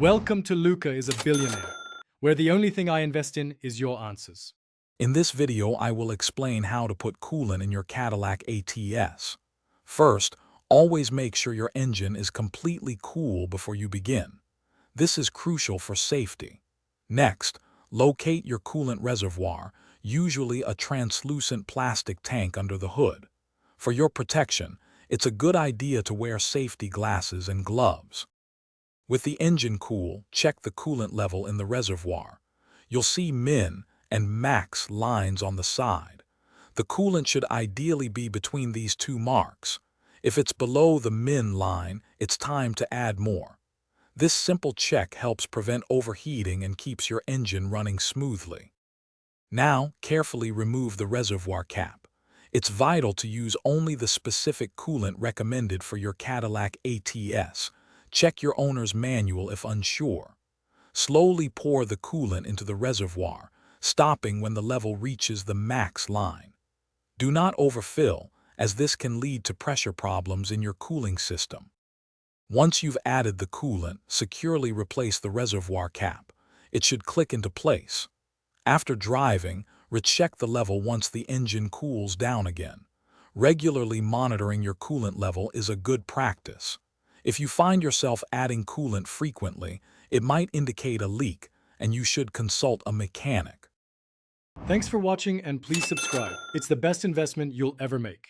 Welcome to Luca is a Billionaire, where the only thing I invest in is your answers. In this video, I will explain how to put coolant in your Cadillac ATS. First, always make sure your engine is completely cool before you begin. This is crucial for safety. Next, locate your coolant reservoir, usually a translucent plastic tank under the hood. For your protection, it's a good idea to wear safety glasses and gloves. With the engine cool, check the coolant level in the reservoir. You'll see min and max lines on the side. The coolant should ideally be between these two marks. If it's below the min line, it's time to add more. This simple check helps prevent overheating and keeps your engine running smoothly. Now, carefully remove the reservoir cap. It's vital to use only the specific coolant recommended for your Cadillac ATS. Check your owner's manual if unsure. Slowly pour the coolant into the reservoir, stopping when the level reaches the max line. Do not overfill, as this can lead to pressure problems in your cooling system. Once you've added the coolant, securely replace the reservoir cap. It should click into place. After driving, recheck the level once the engine cools down again. Regularly monitoring your coolant level is a good practice. If you find yourself adding coolant frequently, it might indicate a leak, and you should consult a mechanic. Thanks for watching and please subscribe. It's the best investment you'll ever make.